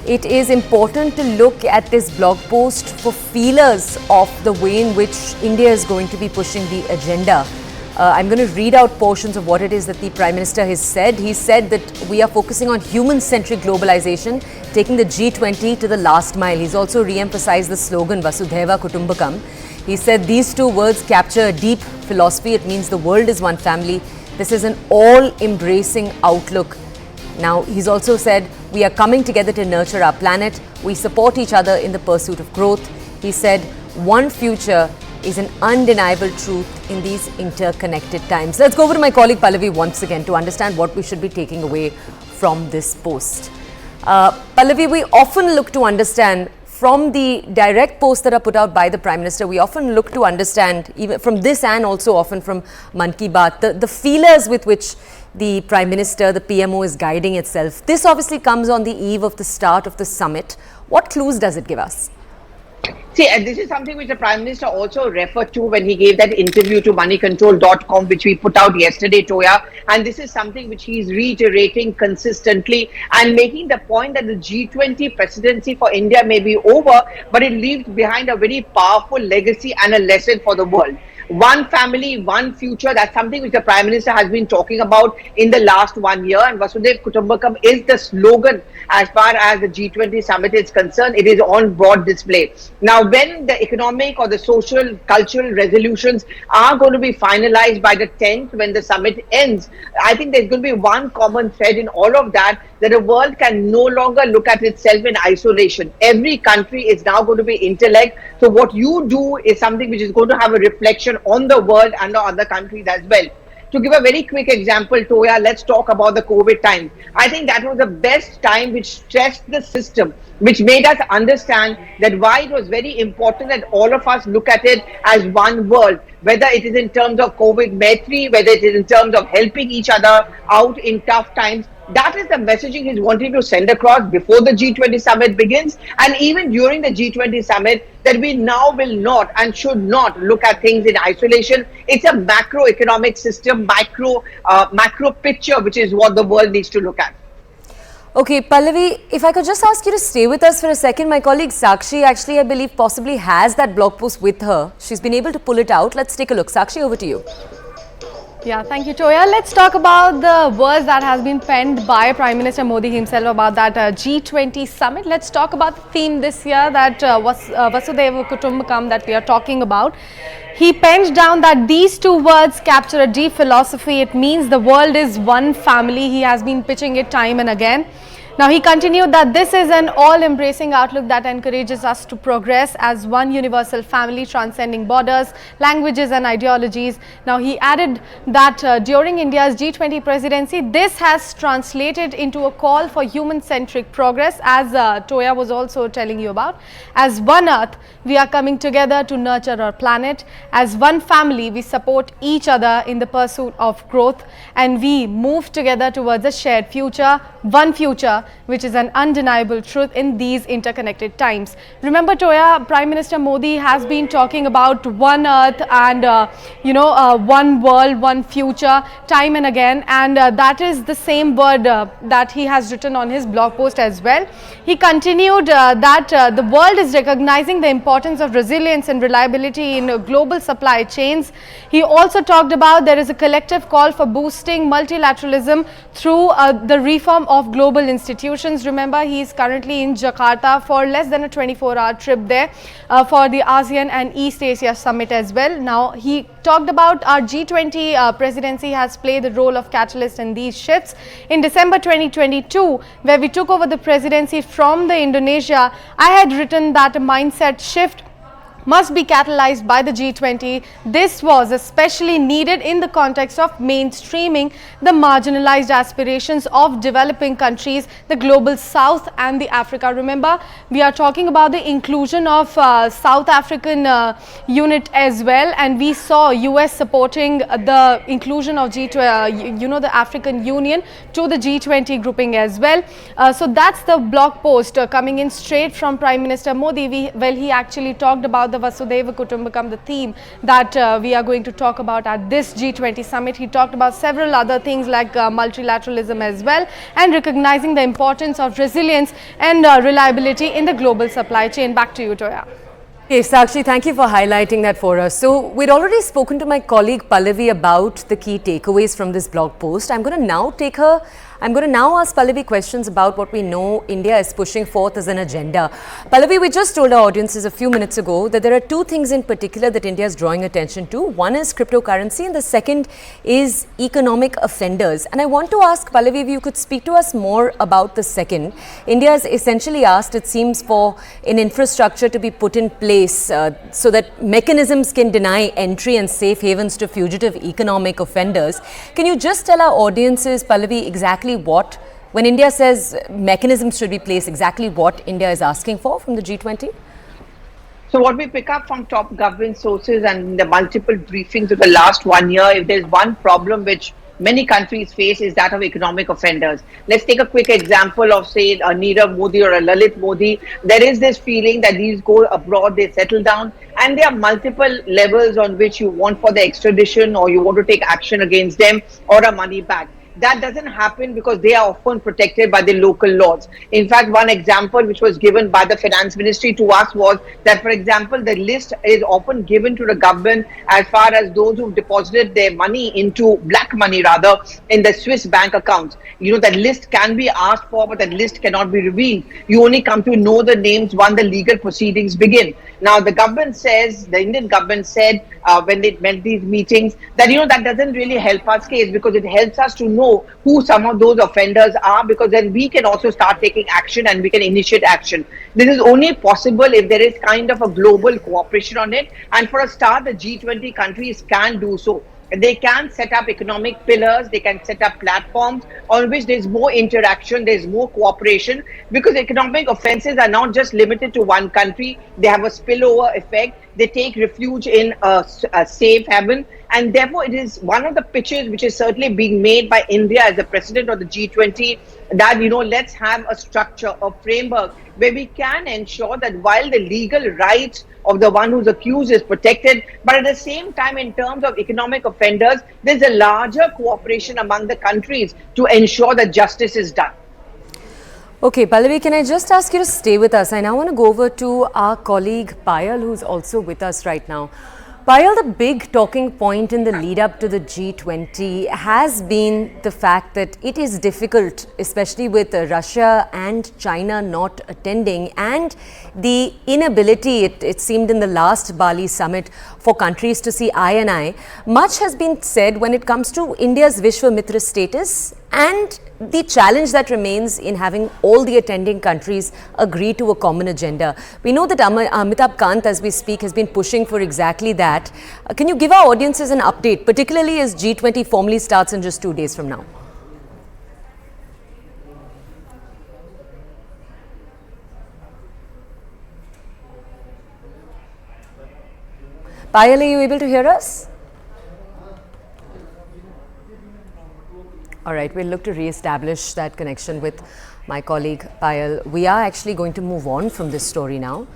it is important to look at this blog post for feelers of the way in which India is going to be pushing the agenda. I'm going to read out portions of what it is that the Prime Minister has said. He said that we are focusing on human-centric globalization, taking the G20 to the last mile. He's also re-emphasized the slogan Vasudhaiva Kutumbakam. He said these two words capture a deep philosophy. It means the world is one family. This is an all-embracing outlook. Now, he's also said we are coming together to nurture our planet. We support each other in the pursuit of growth. He said one future is an undeniable truth in these interconnected times. Let's go over to my colleague Pallavi once again to understand what we should be taking away from this post. Pallavi, we often look to understand from the direct posts that are put out by the Prime Minister, we often look to understand, even from this and also often from Man Ki Baat, the feelers with which the Prime Minister, the PMO is guiding itself. This obviously comes on the eve of the start of the summit. What clues does it give us? See, and this is something which the Prime Minister also referred to when he gave that interview to moneycontrol.com, which we put out yesterday, Toya. And this is something which he is reiterating consistently and making the point that the G20 presidency for India may be over, but it leaves behind a very powerful legacy and a lesson for the world. One family, one future, that's something which the Prime Minister has been talking about in the last 1 year. And Vasudhaiva Kutumbakam is the slogan as far as the G20 summit is concerned. It is on broad display. Now, when the economic or the social, cultural resolutions are going to be finalized by the 10th, when the summit ends, I think there's going to be one common thread in all of that, that the world can no longer look at itself in isolation. Every country is now going to be intellect. So what you do is something which is going to have a reflection on the world and the other countries as well. To give a very quick example, Toya, let's talk about the COVID time. I think that was the best time which stressed the system, which made us understand that why it was very important that all of us look at it as one world, whether it is in terms of COVID-Maitri, whether it is in terms of helping each other out in tough times. That is the messaging he's wanting to send across before the G20 summit begins, and even during the G20 summit, that we now will not and should not look at things in isolation. It's a macroeconomic system, macro picture, which is what the world needs to look at. Okay, Pallavi, if I could just ask you to stay with us for a second. My colleague Sakshi actually, I believe, possibly has that blog post with her. She's been able to pull it out. Let's take a look. Sakshi, over to you. Yeah, thank you, Toya. Let's talk about the words that has been penned by Prime Minister Modi himself about that G20 summit. Let's talk about the theme this year, that was Vasudhaiva Kutumbakam that we are talking about. He penned down that these two words capture a deep philosophy. It means the world is one family. He has been pitching it time and again. Now, he continued that this is an all-embracing outlook that encourages us to progress as one universal family transcending borders, languages and ideologies. Now, he added that during India's G20 presidency, this has translated into a call for human-centric progress, as Toya was also telling you about. As one earth, we are coming together to nurture our planet. As one family, we support each other in the pursuit of growth, and we move together towards a shared future, one future, which is an undeniable truth in these interconnected times. Remember, Toya, Prime Minister Modi has been talking about one earth and, one world, one future, time and again. And that is the same word that he has written on his blog post as well. He continued that the world is recognizing the importance of resilience and reliability in global supply chains. He also talked about there is a collective call for boosting multilateralism through the reform of global institutions. Remember, he is currently in Jakarta for less than a 24-hour trip there for the ASEAN and East Asia Summit as well. Now, he talked about our G20 presidency has played the role of catalyst in these shifts. In December 2022, where we took over the presidency from the Indonesia, I had written that a mindset shift must be catalyzed by the G20. This was especially needed in the context of mainstreaming the marginalized aspirations of developing countries, the global South and the Africa. Remember, we are talking about the inclusion of South African unit as well, and we saw US supporting the inclusion of the African Union to the G20 grouping as well. So that's the blog post coming in straight from Prime Minister Modi. He actually talked about the the Vasudhaiva Kutumbakam, the theme that we are going to talk about at this G20 summit. He talked about several other things like multilateralism as well, and recognizing the importance of resilience and reliability in the global supply chain. Back to you, Toya. Okay, Sakshi, thank you for highlighting that for us. So, we'd already spoken to my colleague Pallavi about the key takeaways from this blog post. I'm going to now ask Pallavi questions about what we know India is pushing forth as an agenda. Pallavi, we just told our audiences a few minutes ago that there are two things in particular that India is drawing attention to. One is cryptocurrency and the second is economic offenders. And I want to ask Pallavi if you could speak to us more about the second. India has essentially asked, it seems, for an infrastructure to be put in place so that mechanisms can deny entry and safe havens to fugitive economic offenders. Can you just tell our audiences, Pallavi, exactly what, when India says mechanisms should be placed, exactly what India is asking for from the G20? So what we pick up from top government sources and the multiple briefings of the last 1 year, if there's one problem which many countries face, is that of economic offenders. Let's take a quick example of, say, a Nirav Modi or a Lalit Modi. There is this feeling that these go abroad, they settle down, and there are multiple levels on which you want for the extradition or you want to take action against them or a money back. That doesn't happen because they are often protected by the local laws. In fact, one example which was given by the finance ministry to us was that, for example, the list is often given to the government as far as those who've deposited their money into black money, rather, in the Swiss bank accounts. You know, that list can be asked for, but that list cannot be revealed. You only come to know the names when the legal proceedings begin. Now, the government says, the Indian government said when they met these meetings that, you know, that doesn't really help us case, because it helps us to know who some of those offenders are, because then we can also start taking action and we can initiate action. This is only possible if there is kind of a global cooperation on it. And for a start, the G20 countries can do so. They can set up economic pillars, they can set up platforms on which there's more interaction, there's more cooperation, because economic offenses are not just limited to one country, they have a spillover effect, they take refuge in a safe haven, and therefore it is one of the pitches which is certainly being made by India as the president of the G20, that, you know, let's have a structure, a framework where we can ensure that while the legal rights of the one who's accused is protected, but at the same time, in terms of economic offenders, there's a larger cooperation among the countries to ensure that justice is done. Okay, Pallavi, can I just ask you to stay with us? I now want to go over to our colleague Payal, who's also with us right now. Payal, the big talking point in the lead up to the G20 has been the fact that it is difficult, especially with Russia and China not attending, and the inability, it seemed in the last Bali summit, for countries to see eye and eye. Much has been said when it comes to India's Vishwamitra status and the challenge that remains in having all the attending countries agree to a common agenda. We know that Amitabh Kant, as we speak, has been pushing for exactly that. Can you give our audiences an update, particularly as G20 formally starts in just 2 days from now? Payal, are you able to hear us? All right, we'll look to re-establish that connection with my colleague Payal. We are actually going to move on from this story now.